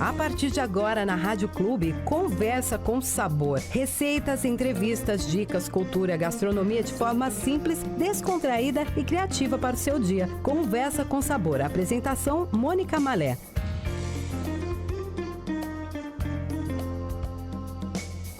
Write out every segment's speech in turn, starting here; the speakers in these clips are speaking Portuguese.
A partir de agora, na Rádio Clube, Conversa com Sabor. Receitas, entrevistas, dicas, cultura, gastronomia de forma simples, descontraída e criativa para o seu dia. Conversa com Sabor. Apresentação, Mônica Malé.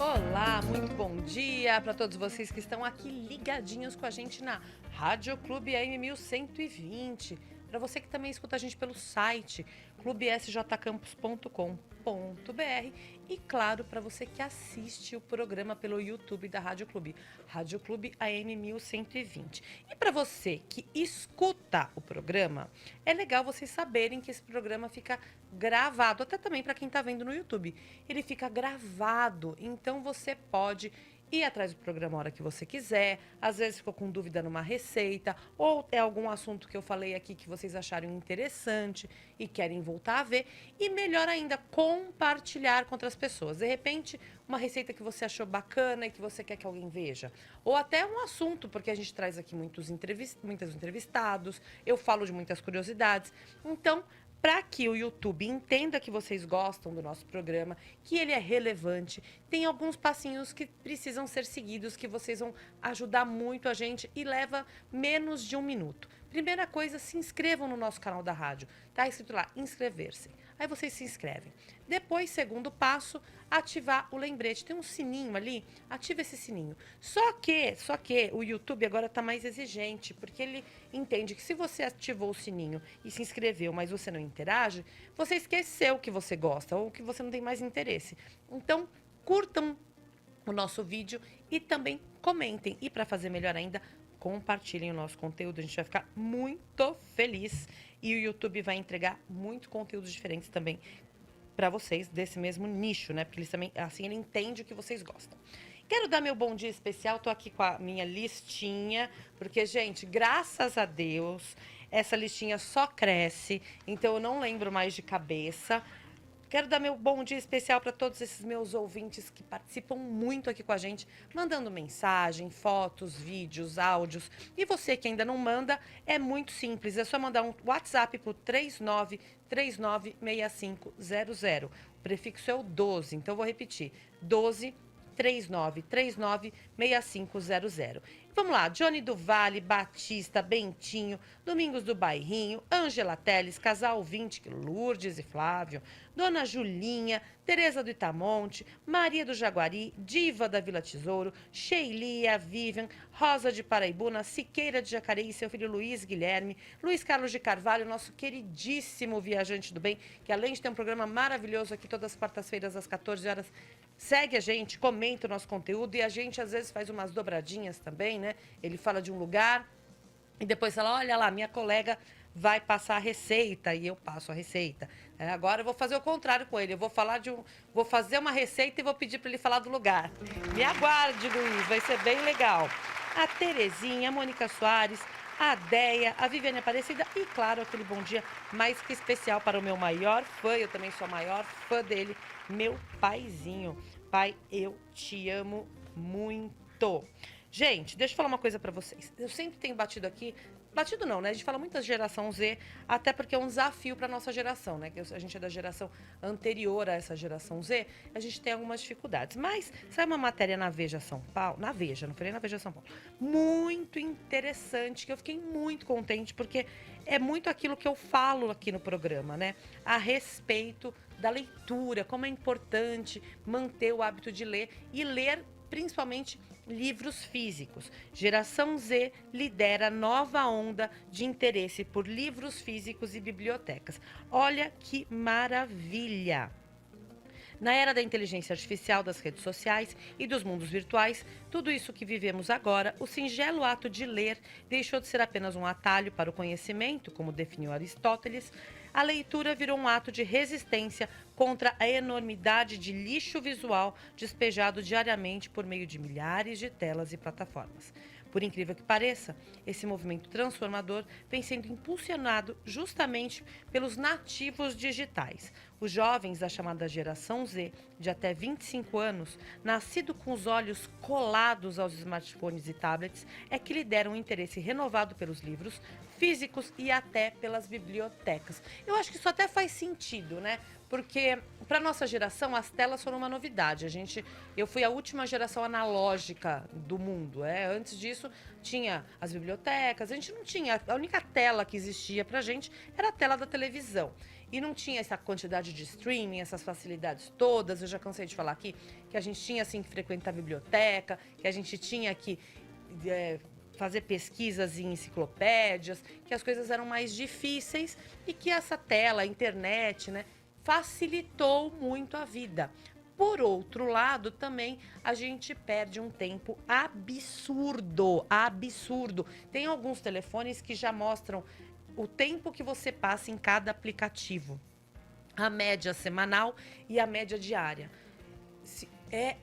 Olá, muito bom dia para todos vocês que estão aqui ligadinhos com a gente na Rádio Clube AM 1120. Para você que também escuta a gente pelo site clubesjcampus.com.br e, claro, para você que assiste o programa pelo YouTube da Rádio Clube, Rádio Clube AM 1120. E para você que escuta o programa, é legal vocês saberem que esse programa fica gravado, até também para quem está vendo no YouTube. Ele fica gravado, então você pode ir atrás do programa a hora que você quiser, às vezes ficou com dúvida numa receita, ou é algum assunto que eu falei aqui que vocês acharam interessante e querem voltar a ver, e melhor ainda, compartilhar com outras pessoas. De repente, uma receita que você achou bacana e que você quer que alguém veja, ou até um assunto, porque a gente traz aqui muitos entrevistados, eu falo de muitas curiosidades, então, para que o YouTube entenda que vocês gostam do nosso programa, que ele é relevante, tem alguns passinhos que precisam ser seguidos, que vocês vão ajudar muito a gente e leva menos de 1 minuto. Primeira coisa, se inscrevam no nosso canal da rádio. Tá escrito lá, inscrever-se. Aí vocês se inscrevem. Depois, segundo passo, ativar o lembrete. Tem um sininho ali, ativa esse sininho. Só que o YouTube agora está mais exigente, porque ele entende que se você ativou o sininho e se inscreveu, mas você não interage, você esqueceu que você gosta ou que você não tem mais interesse. Então, curtam o nosso vídeo e também comentem. E para fazer melhor ainda, compartilhem o nosso conteúdo, a gente vai ficar muito feliz e o YouTube vai entregar muitos conteúdos diferentes também para vocês desse mesmo nicho, né? Porque eles também, assim, ele entende o que vocês gostam. Quero dar meu bom dia especial, tô aqui com a minha listinha, porque, gente, graças a Deus, essa listinha só cresce, então eu não lembro mais de cabeça. Quero dar meu bom dia especial para todos esses meus ouvintes que participam muito aqui com a gente, mandando mensagem, fotos, vídeos, áudios. E você que ainda não manda, é muito simples, é só mandar um WhatsApp para o 39396500. O prefixo é o 12, então eu vou repetir, 12 39396500. Vamos lá, Johnny do Vale, Batista, Bentinho, Domingos do Bairrinho, Ângela Teles, Casal 20, Lourdes e Flávio, Dona Julinha, Tereza do Itamonte, Maria do Jaguari, Diva da Vila Tesouro, Sheilia, Vivian, Rosa de Paraibuna, Siqueira de Jacareí, seu filho Luiz Guilherme, Luiz Carlos de Carvalho, nosso queridíssimo viajante do bem, que além de ter um programa maravilhoso aqui todas as quartas-feiras às 14 horas, segue a gente, comenta o nosso conteúdo e a gente às vezes faz umas dobradinhas também, né? Ele fala de um lugar e depois fala, olha lá, minha colega vai passar a receita e eu passo a receita. Agora eu vou fazer o contrário com ele, eu vou fazer uma receita e vou pedir para ele falar do lugar. Me aguarde, Luiz, vai ser bem legal. A Terezinha, a Mônica Soares, a Deia, a Viviane Aparecida e, claro, aquele bom dia mais que especial para o meu maior fã, eu também sou a maior fã dele, meu paizinho. Pai, eu te amo muito. Gente, deixa eu falar uma coisa pra vocês. Eu sempre tenho batido aqui, batido não, né? A gente fala muito da geração Z, até porque é um desafio pra nossa geração, né? Que a gente é da geração anterior a essa geração Z, a gente tem algumas dificuldades. Mas, sabe uma matéria na Veja São Paulo? Na Veja, não falei na Veja São Paulo. Muito interessante, que eu fiquei muito contente, porque é muito aquilo que eu falo aqui no programa, né? A respeito da leitura, como é importante manter o hábito de ler e ler principalmente livros físicos. Geração Z lidera nova onda de interesse por livros físicos e bibliotecas. Olha que maravilha! Na era da inteligência artificial, das redes sociais e dos mundos virtuais, tudo isso que vivemos agora, o singelo ato de ler deixou de ser apenas um atalho para o conhecimento, como definiu Aristóteles. A leitura virou um ato de resistência contra a enormidade de lixo visual despejado diariamente por meio de milhares de telas e plataformas. Por incrível que pareça, esse movimento transformador vem sendo impulsionado justamente pelos nativos digitais. Os jovens da chamada geração Z, de até 25 anos, nascido com os olhos colados aos smartphones e tablets, é que lideram um interesse renovado pelos livros físicos e até pelas bibliotecas. Eu acho que isso até faz sentido, né? Porque para nossa geração as telas foram uma novidade. Eu fui a última geração analógica do mundo. Antes disso tinha as bibliotecas, a gente não tinha, a única tela que existia pra gente era a tela da televisão. E não tinha essa quantidade de streaming, essas facilidades todas. Eu já cansei de falar aqui que a gente tinha assim que frequentar a biblioteca, que a gente tinha que fazer pesquisas em enciclopédias, que as coisas eram mais difíceis e que essa tela, a internet, né, facilitou muito a vida. Por outro lado, também a gente perde um tempo absurdo, absurdo. Tem alguns telefones que já mostram o tempo que você passa em cada aplicativo. A média semanal e a média diária.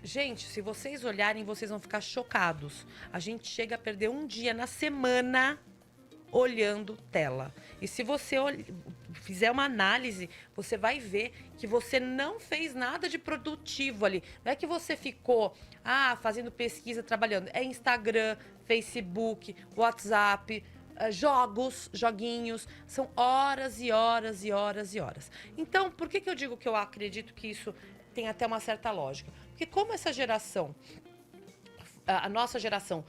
Gente, se vocês olharem, vocês vão ficar chocados. A gente chega a perder um dia na semana olhando tela. E se você fizer uma análise, você vai ver que você não fez nada de produtivo ali. Não é que você ficou fazendo pesquisa, trabalhando. É Instagram, Facebook, WhatsApp, joguinhos. São horas e horas e horas e horas. Então, por que eu digo que eu acredito que isso tem até uma certa lógica? Porque como essa geração, a nossa geração,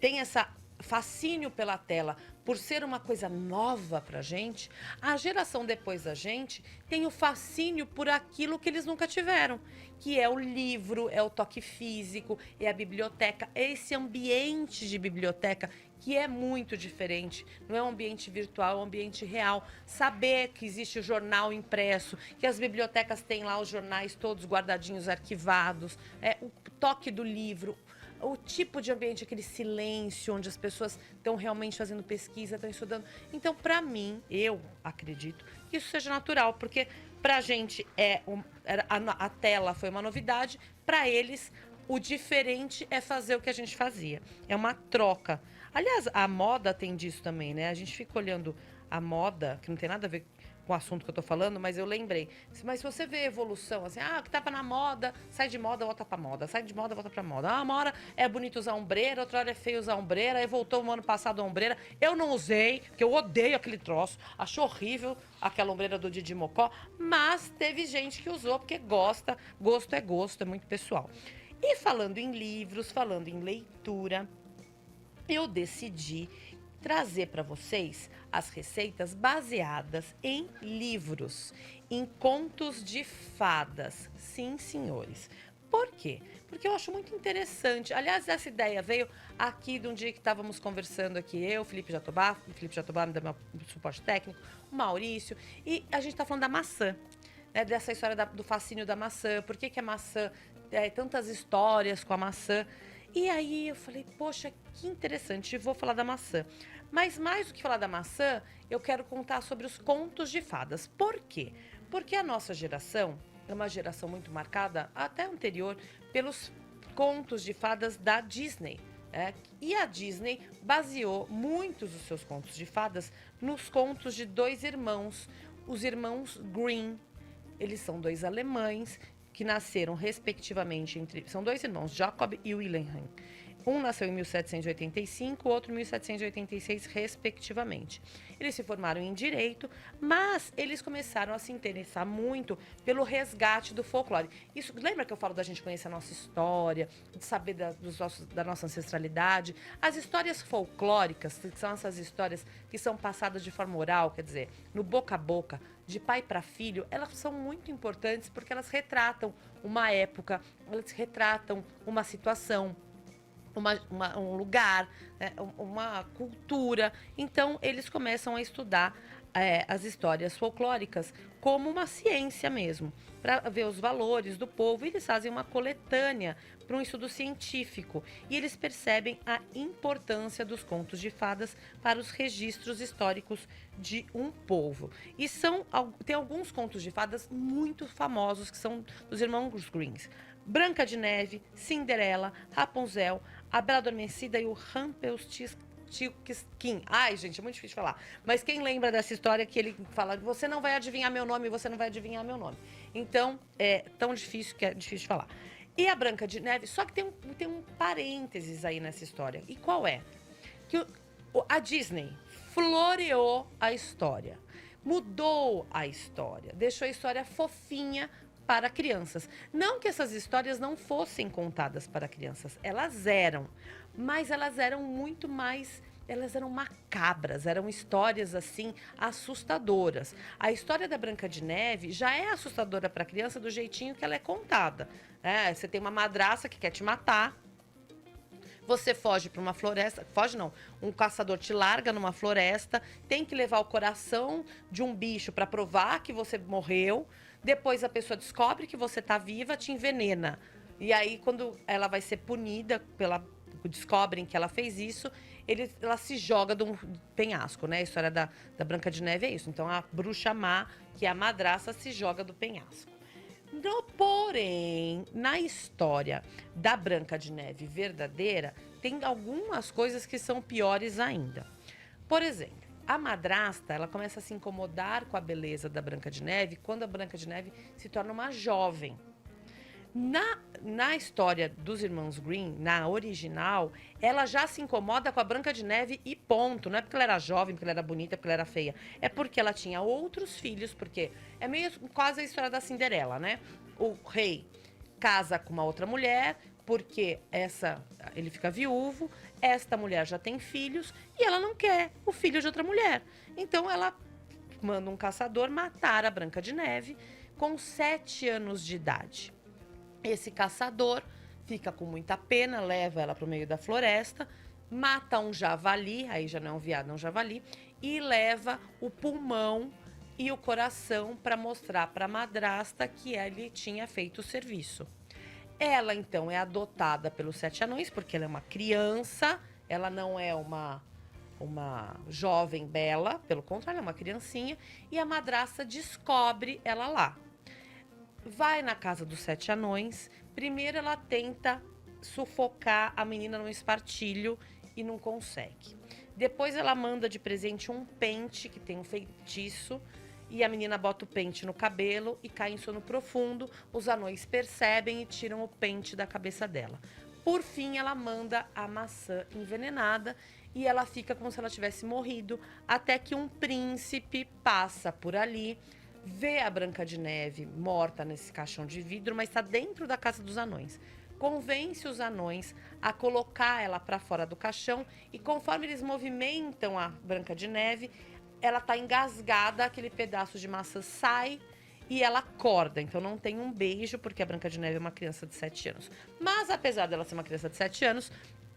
tem essa fascínio pela tela por ser uma coisa nova pra gente, a geração depois da gente tem o fascínio por aquilo que eles nunca tiveram, que é o livro, é o toque físico, é a biblioteca, é esse ambiente de biblioteca que é muito diferente. Não é um ambiente virtual, é um ambiente real. Saber que existe o jornal impresso, que as bibliotecas têm lá os jornais todos guardadinhos, arquivados, o toque do livro, o tipo de ambiente, aquele silêncio, onde as pessoas estão realmente fazendo pesquisa, estão estudando. Então, para mim, eu acredito que isso seja natural, porque para a gente a tela foi uma novidade, para eles o diferente é fazer o que a gente fazia. É uma troca. Aliás, a moda tem disso também, né? A gente fica olhando a moda, que não tem nada a ver com o assunto que eu tô falando, mas eu lembrei. Mas se você vê a evolução, assim, o que tava na moda, sai de moda, volta pra moda. Sai de moda, volta pra moda. Uma hora é bonito usar ombreira, outra hora é feio usar ombreira, aí voltou no ano passado a ombreira. Eu não usei, porque eu odeio aquele troço. Acho horrível aquela ombreira do Didi Mocó, mas teve gente que usou, porque gosta. Gosto, é muito pessoal. E falando em livros, falando em leitura, eu decidi trazer para vocês as receitas baseadas em livros, em contos de fadas. Sim, senhores. Por quê? Porque eu acho muito interessante. Aliás, essa ideia veio aqui de um dia que estávamos conversando aqui, eu, Felipe Jatobá me dá meu suporte técnico, o Maurício, e a gente está falando da maçã, né, dessa história do fascínio da maçã, por que a maçã, tantas histórias com a maçã. E aí eu falei, poxa, que interessante, vou falar da maçã. Mas mais do que falar da maçã, eu quero contar sobre os contos de fadas. Por quê? Porque a nossa geração é uma geração muito marcada, até anterior, pelos contos de fadas da Disney. E a Disney baseou muitos dos seus contos de fadas nos contos de dois irmãos, os irmãos Grimm. Eles são dois alemães que nasceram respectivamente são dois irmãos, Jacob e Wilhelm. Um nasceu em 1785, o outro em 1786, respectivamente. Eles se formaram em Direito, mas eles começaram a se interessar muito pelo resgate do folclore. Isso, lembra que eu falo da gente conhecer a nossa história, de saber da nossa ancestralidade? As histórias folclóricas, que são essas histórias que são passadas de forma oral, quer dizer, no boca a boca, de pai para filho, elas são muito importantes porque elas retratam uma época, elas retratam uma situação, um lugar, né, uma cultura. Então, eles começam a estudar as histórias folclóricas como uma ciência mesmo, para ver os valores do povo. E eles fazem uma coletânea para um estudo científico. E eles percebem a importância dos contos de fadas para os registros históricos de um povo. E tem alguns contos de fadas muito famosos, que são dos irmãos Grimm. Branca de Neve, Cinderela, Rapunzel, A Bela Adormecida e o Rumpelstiltskin. Ai, gente, é muito difícil de falar. Mas quem lembra dessa história que ele fala, você não vai adivinhar meu nome, você não vai adivinhar meu nome. Então, é tão difícil que é difícil de falar. E a Branca de Neve, só que tem um parênteses aí nessa história. E qual é? Que a Disney floreou a história. mudou a história, deixou a história fofinha para crianças. Não que essas histórias não fossem contadas para crianças, elas eram, mas elas eram muito mais, elas eram macabras, eram histórias assim assustadoras. A história da Branca de Neve já é assustadora para a criança do jeitinho que ela é contada. Você tem uma madraça que quer te matar. Você foge para uma floresta, foge não, um caçador te larga numa floresta, tem que levar o coração de um bicho para provar que você morreu, depois a pessoa descobre que você está viva, te envenena. E aí, quando ela vai ser punida, descobrem que ela fez isso, ela se joga de um penhasco, né? A história da Branca de Neve é isso. Então, a bruxa má, que é a madraça, se joga do penhasco. Porém, na história da Branca de Neve verdadeira, tem algumas coisas que são piores ainda. Por exemplo, a madrasta, ela começa a se incomodar com a beleza da Branca de Neve quando a Branca de Neve se torna uma jovem. Na história dos irmãos Grimm, na original, ela já se incomoda com a Branca de Neve e ponto. Não é porque ela era jovem, porque ela era bonita, porque ela era feia. É porque ela tinha outros filhos, porque é meio quase a história da Cinderela, né? O rei casa com uma outra mulher, porque ele fica viúvo, esta mulher já tem filhos e ela não quer o filho de outra mulher. Então ela manda um caçador matar a Branca de Neve com 7 anos de idade. Esse caçador fica com muita pena, leva ela para o meio da floresta, mata um javali, aí já não é um veado, é um javali, e leva o pulmão e o coração para mostrar para a madrasta que ele tinha feito o serviço. Ela, então, é adotada pelos 7 anões, porque ela é uma criança, ela não é uma jovem bela, pelo contrário, ela é uma criancinha, e a madrasta descobre ela lá. Vai na casa dos 7 anões. Primeiro ela tenta sufocar a menina num espartilho e não consegue. Depois ela manda de presente um pente que tem um feitiço e a menina bota o pente no cabelo e cai em sono profundo. Os anões percebem e tiram o pente da cabeça dela. Por fim, ela manda a maçã envenenada e ela fica como se ela tivesse morrido, até que um príncipe passa por ali, vê a Branca de Neve morta nesse caixão de vidro, mas está dentro da casa dos anões. Convence os anões a colocar ela para fora do caixão e conforme eles movimentam a Branca de Neve, ela está engasgada, aquele pedaço de maçã sai e ela acorda. Então não tem um beijo, porque a Branca de Neve é uma criança de 7 anos. Mas apesar dela ser uma criança de 7 anos,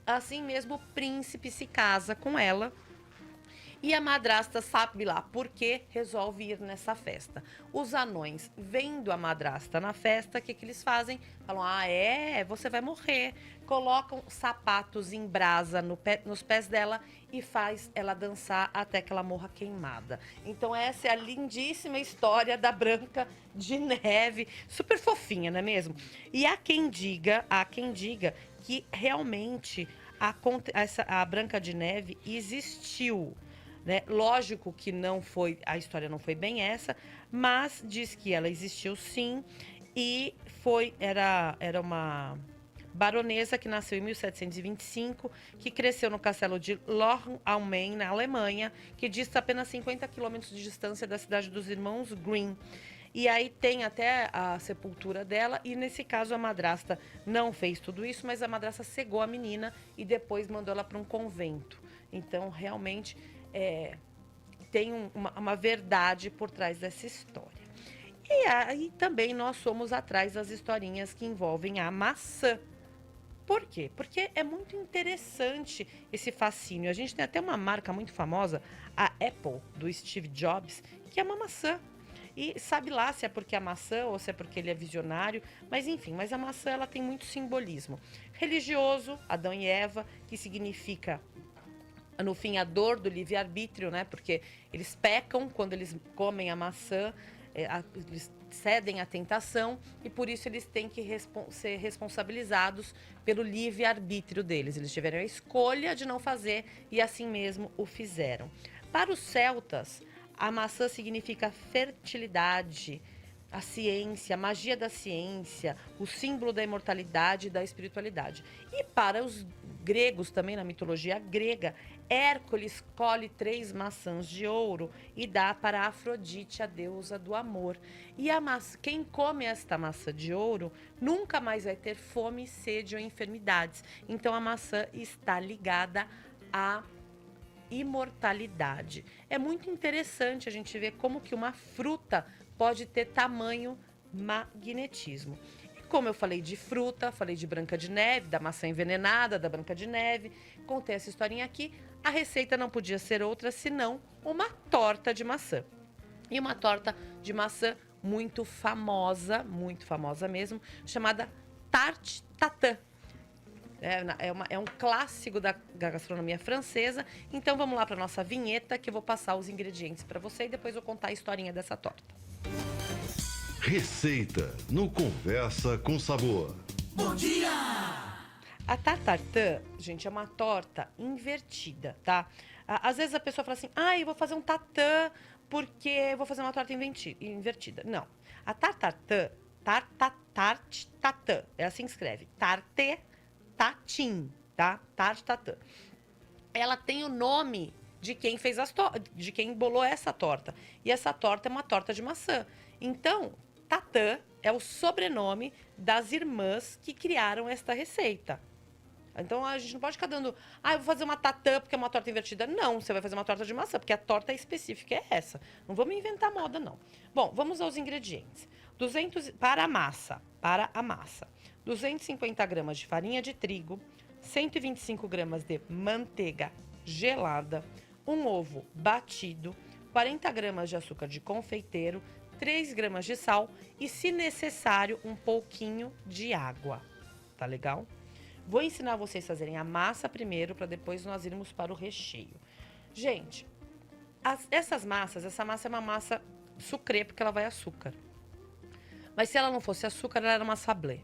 assim mesmo o príncipe se casa com ela. E a madrasta sabe lá por que resolve ir nessa festa. Os anões, vendo a madrasta na festa, o que eles fazem? Falam, você vai morrer. Colocam sapatos em brasa nos pés dela e faz ela dançar até que ela morra queimada. Então essa é a lindíssima história da Branca de Neve. Super fofinha, não é mesmo? E há quem diga que realmente a Branca de Neve existiu. Né? Lógico que a história não foi bem essa, mas diz que ela existiu sim e era uma baronesa que nasceu em 1725, que cresceu no castelo de Loch-Almain, na Alemanha, que dista apenas 50 quilômetros de distância da cidade dos irmãos Grimm. E aí tem até a sepultura dela, e nesse caso a madrasta não fez tudo isso, mas a madrasta cegou a menina e depois mandou ela para um convento. Então, realmente, tem uma verdade por trás dessa história. E aí também nós somos atrás das historinhas que envolvem a maçã. Por quê? Porque é muito interessante esse fascínio. A gente tem até uma marca muito famosa, a Apple, do Steve Jobs, que é uma maçã. E sabe lá se é porque é a maçã ou se é porque ele é visionário, mas enfim, mas a maçã ela tem muito simbolismo. Religioso, Adão e Eva, que significa, no fim, a dor do livre-arbítrio, né? Porque eles pecam quando eles comem a maçã, eles cedem à tentação e por isso eles têm que ser responsabilizados pelo livre-arbítrio deles. Eles tiveram a escolha de não fazer e assim mesmo o fizeram. Para os celtas, a maçã significa fertilidade, a ciência, a magia da ciência, o símbolo da imortalidade e da espiritualidade. E para os gregos também, na mitologia grega, Hércules colhe 3 maçãs de ouro e dá para Afrodite, a deusa do amor. E quem come esta maçã de ouro nunca mais vai ter fome, sede ou enfermidades. Então a maçã está ligada à imortalidade. É muito interessante a gente ver como que uma fruta pode ter tamanho magnetismo. Como eu falei de fruta, falei de Branca de Neve, da maçã envenenada, da Branca de Neve, contei essa historinha aqui, a receita não podia ser outra senão uma torta de maçã. E uma torta de maçã muito famosa mesmo, chamada tarte tatin. É um clássico da gastronomia francesa. Então vamos lá para nossa vinheta que eu vou passar os ingredientes para você e depois eu contar a historinha dessa torta. Receita no Conversa com Sabor. Bom dia! A tarte tatin, gente, é uma torta invertida, tá? Às vezes a pessoa fala assim, eu vou fazer um tatin porque eu vou fazer uma torta invertida. Não. A tarte tatin, é assim que escreve. Tarte tatin, tá? Tarte tatin. Ela tem o nome de quem fez de quem bolou essa torta. E essa torta é uma torta de maçã. Então, Tatin é o sobrenome das irmãs que criaram esta receita. Então, a gente não pode ficar dando... eu vou fazer uma tatin porque é uma torta invertida. Não, você vai fazer uma torta de maçã, porque a torta específica é essa. Não vamos inventar moda, não. Bom, vamos aos ingredientes. Para a massa, 250 gramas de farinha de trigo, 125 gramas de manteiga gelada, um ovo batido, 40 gramas de açúcar de confeiteiro, 3 gramas de sal e, se necessário, um pouquinho de água. Tá legal? Vou ensinar vocês a fazerem a massa primeiro, para depois nós irmos para o recheio. Gente, essa massa é uma massa sucrê, porque ela vai açúcar. Mas se ela não fosse açúcar, ela era uma sablé.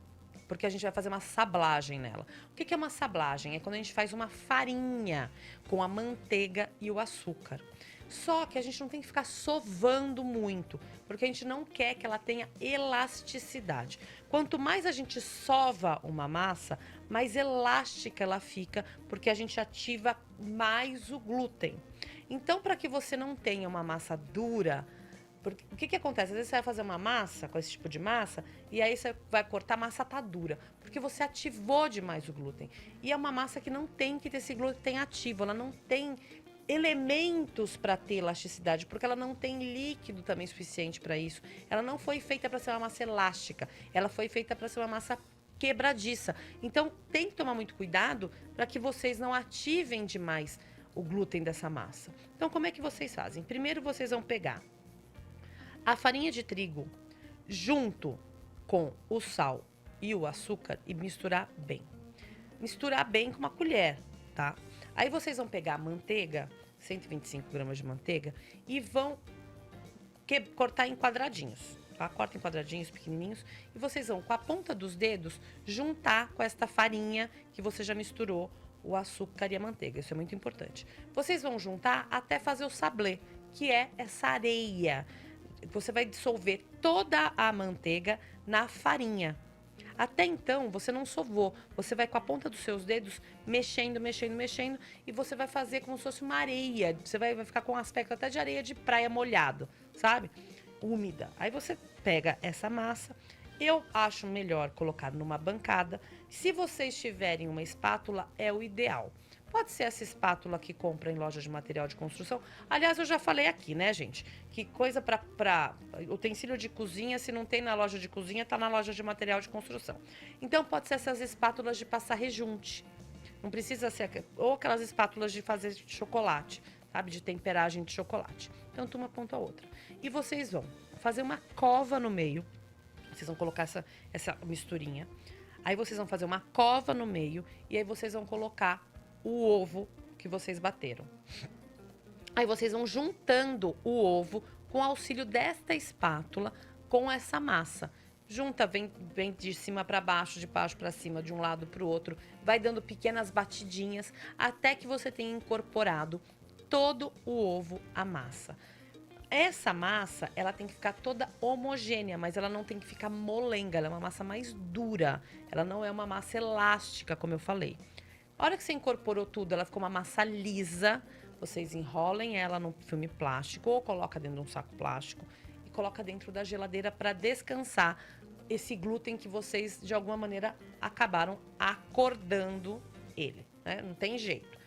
Porque a gente vai fazer uma sablagem nela. O que é uma sablagem? É quando a gente faz uma farinha com a manteiga e o açúcar. Só que a gente não tem que ficar sovando muito, porque a gente não quer que ela tenha elasticidade. Quanto mais a gente sova uma massa, mais elástica ela fica, porque a gente ativa mais o glúten. Então, para que você não tenha uma massa dura, porque, o que acontece? Às vezes você vai fazer uma massa com esse tipo de massa e aí você vai cortar, a massa tá dura, porque você ativou demais o glúten. E é uma massa que não tem que ter esse glúten ativo, ela não tem elementos para ter elasticidade, porque ela não tem líquido também suficiente para isso. Ela não foi feita para ser uma massa elástica, ela foi feita para ser uma massa quebradiça. Então, tem que tomar muito cuidado para que vocês não ativem demais o glúten dessa massa. Então, como é que vocês fazem? Primeiro, vocês vão pegar a farinha de trigo junto com o sal e o açúcar e misturar bem. Misturar bem com uma colher, tá? Aí vocês vão pegar a manteiga, 125 gramas de manteiga, e vão cortar em quadradinhos, tá? Corta em quadradinhos pequenininhos e vocês vão, com a ponta dos dedos, juntar com esta farinha que você já misturou o açúcar e a manteiga. Isso é muito importante. Vocês vão juntar até fazer o sablé, que é essa areia. Você vai dissolver toda a manteiga na farinha. Até então, você não sovou. Você vai com a ponta dos seus dedos mexendo e você vai fazer como se fosse uma areia. Você vai ficar com um aspecto até de areia de praia molhado, sabe? Úmida. Aí você pega essa massa. Eu acho melhor colocar numa bancada. Se vocês tiverem uma espátula, é o ideal. Pode ser essa espátula que compra em loja de material de construção. Aliás, eu já falei aqui, né, gente? Que coisa para utensílio de cozinha, se não tem na loja de cozinha, tá na loja de material de construção. Então, pode ser essas espátulas de passar rejunte. Não precisa ser... Ou aquelas espátulas de fazer chocolate, sabe? De temperagem de chocolate. Tanto uma ponta a outra. E vocês vão fazer uma cova no meio. Vocês vão colocar essa misturinha. Aí vocês vão fazer uma cova no meio. E aí vocês vão colocar o ovo que vocês bateram. Aí vocês vão juntando o ovo com auxílio desta espátula com essa massa. Junta, vem de cima para baixo, de baixo para cima, de um lado para o outro. Vai dando pequenas batidinhas até que você tenha incorporado todo o ovo à massa. Essa massa, ela tem que ficar toda homogênea, mas ela não tem que ficar molenga. Ela é uma massa mais dura. Ela não é uma massa elástica, como eu falei. A hora que você incorporou tudo, ela ficou uma massa lisa. Vocês enrolem ela no filme plástico ou coloca dentro de um saco plástico e coloca dentro da geladeira para descansar esse glúten que vocês, de alguma maneira, acabaram acordando ele, né? Não tem jeito.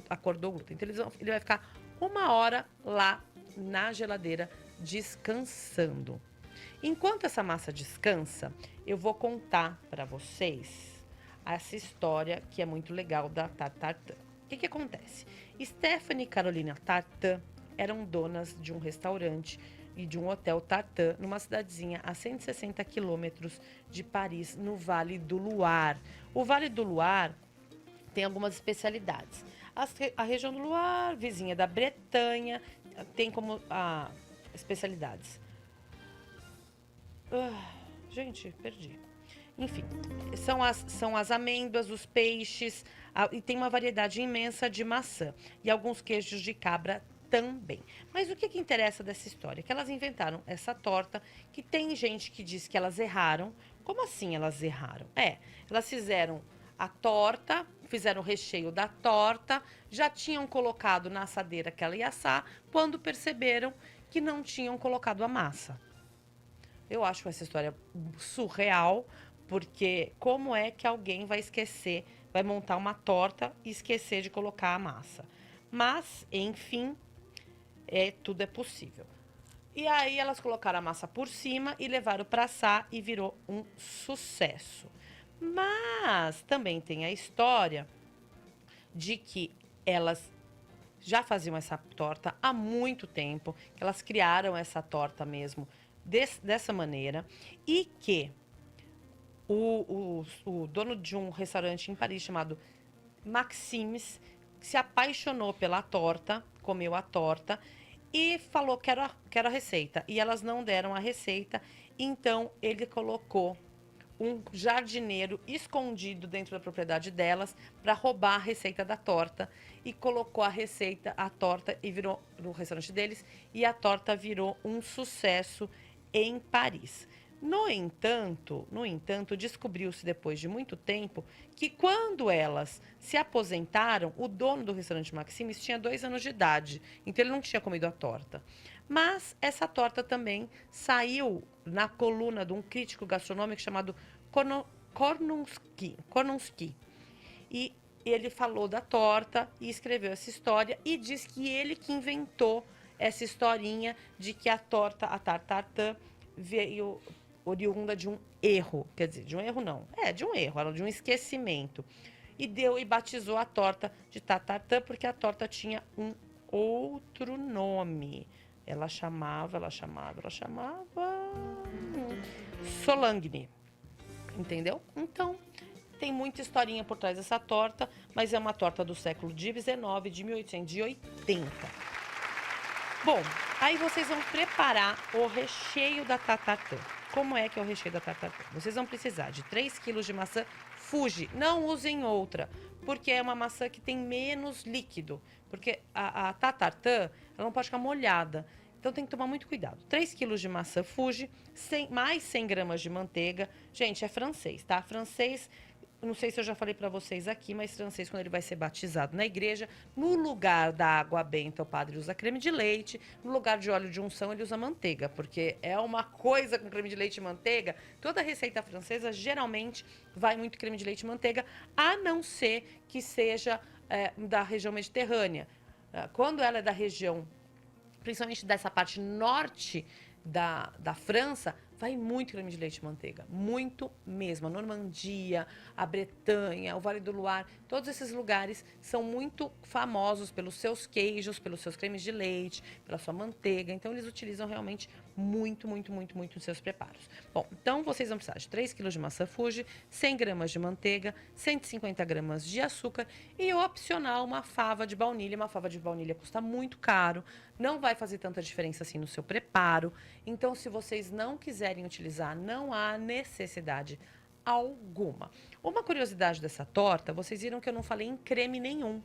Acordou o glúten. Então, ele vai ficar 1 hora lá na geladeira descansando. Enquanto essa massa descansa, eu vou contar para vocês essa história que é muito legal da Tarte Tartan. O que acontece? Stephanie e Carolina Tartan eram donas de um restaurante e de um hotel Tartan numa cidadezinha a 160 quilômetros de Paris, no Vale do Loire. O Vale do Loire tem algumas especialidades. A região do Loire, vizinha da Bretanha, tem como especialidades. Gente, perdi. Enfim, são as amêndoas, os peixes, e tem uma variedade imensa de maçã. E alguns queijos de cabra também. Mas o que interessa dessa história? Que elas inventaram essa torta, que tem gente que diz que elas erraram. Como assim elas erraram? Elas fizeram a torta, fizeram o recheio da torta, já tinham colocado na assadeira que ela ia assar, quando perceberam que não tinham colocado a massa. Eu acho essa história surreal, porque como é que alguém vai esquecer, vai montar uma torta e esquecer de colocar a massa? Mas, enfim, tudo é possível. E aí elas colocaram a massa por cima e levaram para assar e virou um sucesso. Mas também tem a história de que elas já faziam essa torta há muito tempo, que elas criaram essa torta mesmo dessa maneira, e que o dono de um restaurante em Paris chamado Maximes se apaixonou pela torta, comeu a torta e falou: quero a receita. E elas não deram a receita, então ele colocou um jardineiro escondido dentro da propriedade delas para roubar a receita da torta, e colocou a torta e virou no restaurante deles, e a torta virou um sucesso em Paris. No entanto, descobriu-se depois de muito tempo que quando elas se aposentaram, o dono do restaurante Maximes tinha 2 anos de idade, então ele não tinha comido a torta. Mas essa torta também saiu na coluna de um crítico gastronômico chamado Kornunski. E ele falou da torta e escreveu essa história e diz que ele que inventou essa historinha de que a torta, a Tarte Tartan, veio oriunda de um erro. Quer dizer, de um erro não. De um erro, era de um esquecimento. E batizou a torta de Tarte Tartan porque a torta tinha um outro nome. Ela chamava Solangne. Entendeu? Então, tem muita historinha por trás dessa torta, mas é uma torta do século XIX, de 1880. Bom, aí vocês vão preparar o recheio da Tarte Tartan. Como é que é o recheio da Tarte Tartan? Vocês vão precisar de 3 kg de maçã Fuji. Não usem outra, porque é uma maçã que tem menos líquido. Porque a Tarte Tartan, ela não pode ficar molhada. Então tem que tomar muito cuidado. 3 kg de maçã Fuji, mais 100 gramas de manteiga. Gente, é francês, tá? Francês, não sei se eu já falei para vocês aqui, mas francês, quando ele vai ser batizado na igreja, no lugar da água benta, o padre usa creme de leite, no lugar de óleo de unção, ele usa manteiga, porque é uma coisa com creme de leite e manteiga. Toda receita francesa, geralmente, vai muito creme de leite e manteiga, a não ser que seja da região mediterrânea. Quando ela é da região, principalmente dessa parte norte da França, vai muito creme de leite e manteiga. Muito mesmo. A Normandia, a Bretanha, o Vale do Loire, todos esses lugares são muito famosos pelos seus queijos, pelos seus cremes de leite, pela sua manteiga. Então, eles utilizam realmente muito nos seus preparos. Bom, então vocês vão precisar de 3 kg de maçã Fuji, 100 gramas de manteiga, 150 gramas de açúcar e, opcional, uma fava de baunilha. Uma fava de baunilha custa muito caro, não vai fazer tanta diferença assim no seu preparo. Então, se vocês não quiserem utilizar, não há necessidade alguma. Uma curiosidade dessa torta, vocês viram que eu não falei em creme nenhum.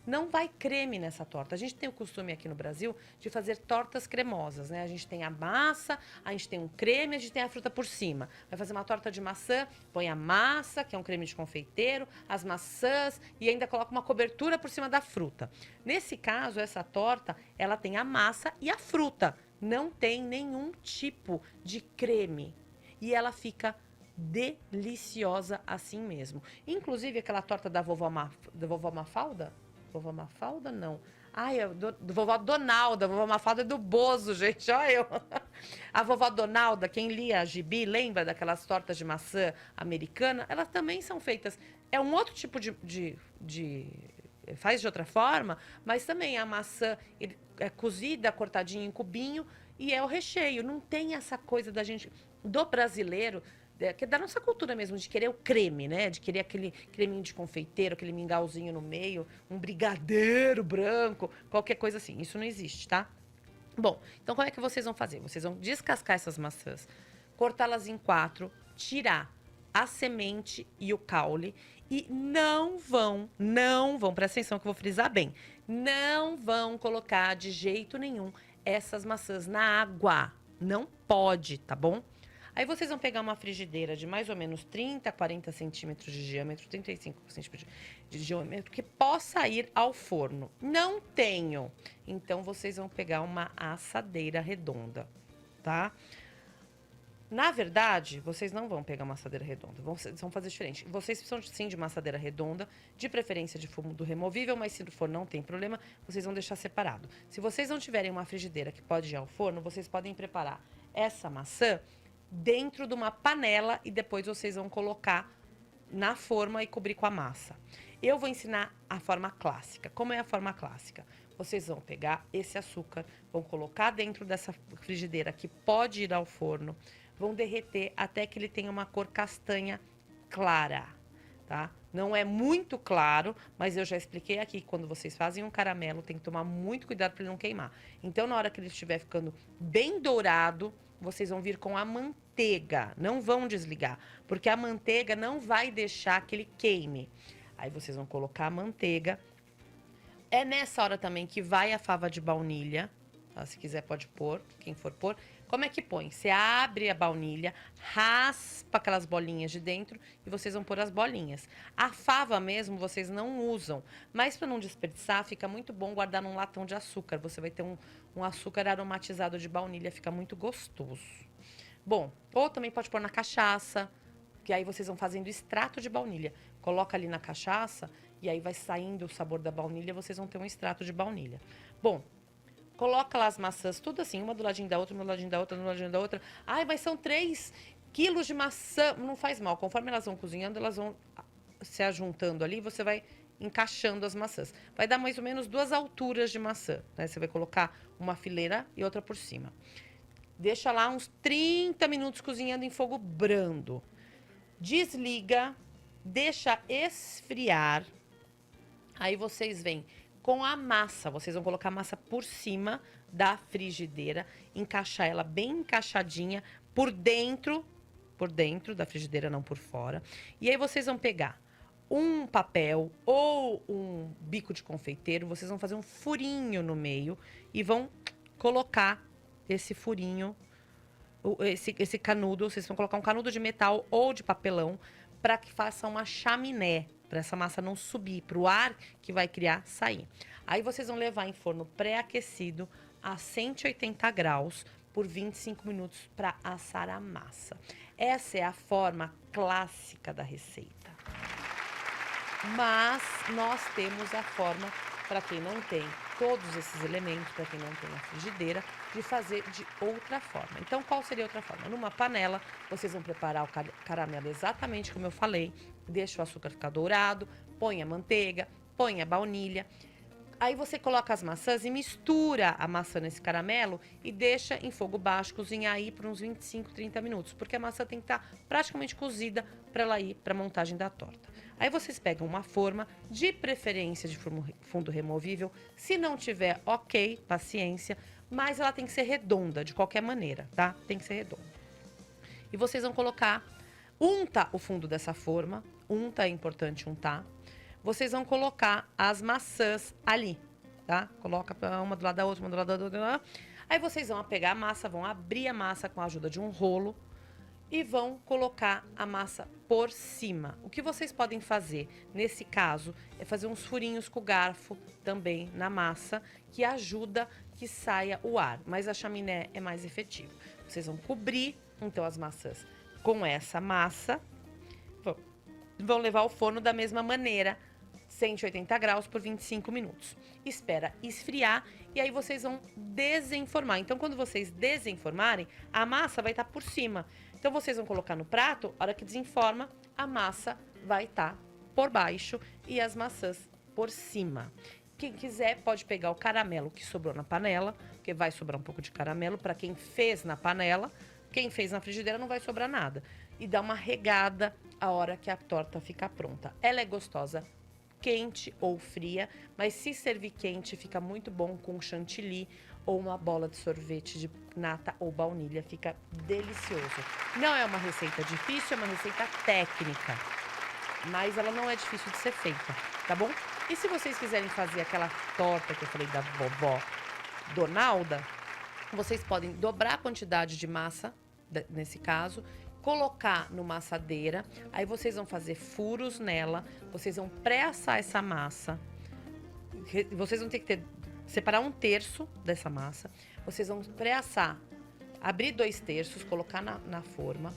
não vai creme nessa torta. A gente tem o costume aqui no Brasil de fazer tortas cremosas, né? A gente tem a massa, a gente tem um creme, a gente tem a fruta por cima. Vai fazer uma torta de maçã, põe a massa, que é um creme de confeiteiro, as maçãs e ainda coloca uma cobertura por cima da fruta. Nesse caso, essa torta, ela tem a massa e a fruta. Não tem nenhum tipo de creme. E ela fica deliciosa assim mesmo. Inclusive, aquela torta da vovó Mafalda? Vovó Mafalda, não. Ai, do vovó Donalda. A vovó Mafalda é do Bozo, gente. Olha eu. A vovó Donalda, quem lia a Gibi, lembra daquelas tortas de maçã americana? Elas também são feitas. É um outro tipo faz de outra forma, mas também a maçã é cozida, cortadinha em cubinho, e é o recheio. Não tem essa coisa da gente, do brasileiro, que é da nossa cultura mesmo, de querer o creme, né? De querer aquele creminho de confeiteiro, aquele mingauzinho no meio, um brigadeiro branco, qualquer coisa assim. Isso não existe, tá? Bom, então como é que vocês vão fazer? Vocês vão descascar essas maçãs, cortá-las em 4, tirar a semente e o caule e não vão, presta atenção que eu vou frisar bem, não vão colocar de jeito nenhum essas maçãs na água. Não pode, tá bom? Aí vocês vão pegar uma frigideira de mais ou menos 30, 40 centímetros de diâmetro, 35 centímetros de diâmetro, que possa ir ao forno. Não tenho. Então, vocês vão pegar uma assadeira redonda, tá? Na verdade, vocês não vão pegar uma assadeira redonda, vocês vão fazer diferente. Vocês precisam sim de uma assadeira redonda, de preferência de fundo removível, mas se for não tem problema, vocês vão deixar separado. Se vocês não tiverem uma frigideira que pode ir ao forno, vocês podem preparar essa maçã dentro de uma panela e depois vocês vão colocar na forma e cobrir com a massa. Eu vou ensinar a forma clássica. Como é a forma clássica? Vocês vão pegar esse açúcar, vão colocar dentro dessa frigideira que pode ir ao forno, vão derreter até que ele tenha uma cor castanha clara, tá? Não é muito claro, mas eu já expliquei aqui que quando vocês fazem um caramelo, tem que tomar muito cuidado para ele não queimar. Então, na hora que ele estiver ficando bem dourado, vocês vão vir com a manteiga, não vão desligar, porque a manteiga não vai deixar que ele queime. Aí vocês vão colocar a manteiga. É nessa hora também que vai a fava de baunilha, tá? Se quiser pode pôr, quem for pôr. Como é que põe? Você abre a baunilha, raspa aquelas bolinhas de dentro e vocês vão pôr as bolinhas. A fava mesmo vocês não usam, mas para não desperdiçar, fica muito bom guardar num latão de açúcar. Você vai ter um açúcar aromatizado de baunilha, fica muito gostoso. Bom, ou também pode pôr na cachaça, que aí vocês vão fazendo extrato de baunilha. Coloca ali na cachaça e aí vai saindo o sabor da baunilha, vocês vão ter um extrato de baunilha. Bom, coloca lá as maçãs, tudo assim, uma do ladinho da outra, uma do ladinho da outra, uma do ladinho da outra. Ai, mas são 3 quilos de maçã. Não faz mal, conforme elas vão cozinhando, elas vão se ajuntando ali, você vai encaixando as maçãs. Vai dar mais ou menos 2 alturas de maçã, né? Você vai colocar uma fileira e outra por cima. Deixa lá uns 30 minutos cozinhando em fogo brando. Desliga, deixa esfriar. Aí vocês vêm com a massa. Vocês vão colocar a massa por cima da frigideira, encaixar ela bem encaixadinha por dentro da frigideira, não por fora. E aí vocês vão pegar um papel ou um bico de confeiteiro, vocês vão fazer um furinho no meio e vão colocar esse furinho, esse canudo, vocês vão colocar um canudo de metal ou de papelão para que faça uma chaminé, para essa massa não subir, para o ar que vai criar sair. Aí vocês vão levar em forno pré-aquecido a 180 graus por 25 minutos para assar a massa. Essa é a forma clássica da receita. Mas nós temos a forma, para quem não tem todos esses elementos, para quem não tem a frigideira, de fazer de outra forma. Então, qual seria a outra forma? Numa panela, vocês vão preparar o caramelo exatamente como eu falei, deixa o açúcar ficar dourado, põe a manteiga, põe a baunilha. Aí você coloca as maçãs e mistura a maçã nesse caramelo e deixa em fogo baixo cozinhar aí por uns 25, 30 minutos, porque a maçã tem que estar praticamente cozida para ela ir para a montagem da torta. Aí vocês pegam uma forma, de preferência de fundo removível. Se não tiver, ok, paciência, mas ela tem que ser redonda de qualquer maneira, tá? Tem que ser redonda. E vocês vão colocar, unta o fundo dessa forma, unta, é importante untar. vocês vão colocar as maçãs ali, tá? Coloca uma do lado da outra, uma do lado da outra. Aí vocês vão pegar a massa, vão abrir a massa com a ajuda de um rolo e vão colocar a massa por cima. O que vocês podem fazer, nesse caso, é fazer uns furinhos com o garfo também na massa, que ajuda que saia o ar. Mas a chaminé é mais efetivo. Vocês vão cobrir, então, as maçãs com essa massa. Vão levar ao forno da mesma maneira, 180 graus por 25 minutos. Espera esfriar e aí vocês vão desenformar. Então, quando vocês desenformarem, a massa vai estar por cima. Então, vocês vão colocar no prato, a hora que desenforma, a massa vai estar por baixo e as maçãs por cima. Quem quiser pode pegar o caramelo que sobrou na panela, porque vai sobrar um pouco de caramelo para quem fez na panela. Quem fez na frigideira não vai sobrar nada. E dá uma regada a hora que a torta ficar pronta. Ela é gostosa quente ou fria, mas se servir quente fica muito bom com chantilly ou uma bola de sorvete de nata ou baunilha, fica delicioso. Não é uma receita difícil, é uma receita técnica, mas ela não é difícil de ser feita, tá bom? E se vocês quiserem fazer aquela torta que eu falei da vovó Donalda, vocês podem dobrar a quantidade de massa, nesse caso, colocar numa assadeira, aí vocês vão fazer furos nela, vocês vão pré-assar essa massa, vocês vão ter que separar 1/3 dessa massa, vocês vão pré-assar, abrir 2/3, colocar na forma,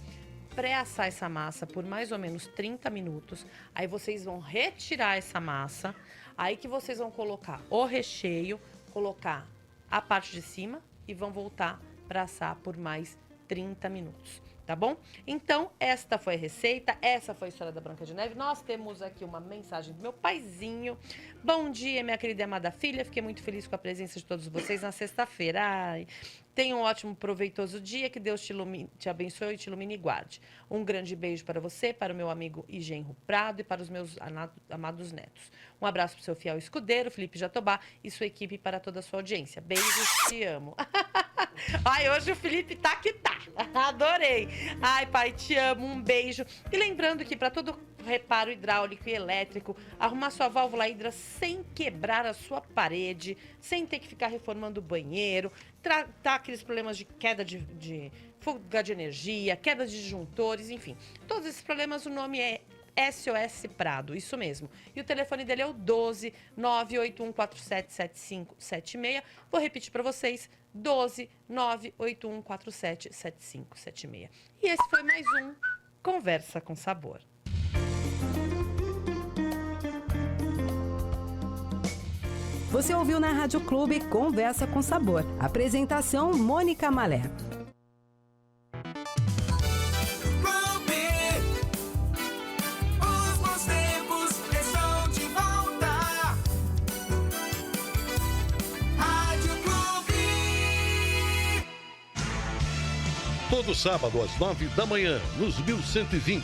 pré-assar essa massa por mais ou menos 30 minutos, aí vocês vão retirar essa massa, aí que vocês vão colocar o recheio, colocar a parte de cima e vão voltar para assar por mais 30 minutos. Tá bom? Então, esta foi a receita, essa foi a história da Branca de Neve. Nós temos aqui uma mensagem do meu paizinho. Bom dia, minha querida e amada filha. Fiquei muito feliz com a presença de todos vocês na sexta-feira. Ai, tenha um ótimo, proveitoso dia. Que Deus te abençoe, te ilumine e guarde. Um grande beijo para você, para o meu amigo e genro Prado e para os meus amados netos. Um abraço para o seu fiel escudeiro, Felipe Jatobá, e sua equipe para toda a sua audiência. Beijos, te amo. Ai, hoje o Felipe tá que tá. Adorei. Ai, pai, te amo. Um beijo. E lembrando que para todo reparo hidráulico e elétrico, arrumar sua válvula hidra sem quebrar a sua parede, sem ter que ficar reformando o banheiro, tratar aqueles problemas de queda de fuga de energia, queda de disjuntores, enfim. Todos esses problemas, o nome é SOS Prado, isso mesmo. E o telefone dele é o 12 981477576. Vou repetir para vocês, 12 981477576. E esse foi mais um Conversa com Sabor. Você ouviu na Rádio Clube Conversa com Sabor. Apresentação Mônica Malé. Todo sábado às 9 da manhã, nos 1120.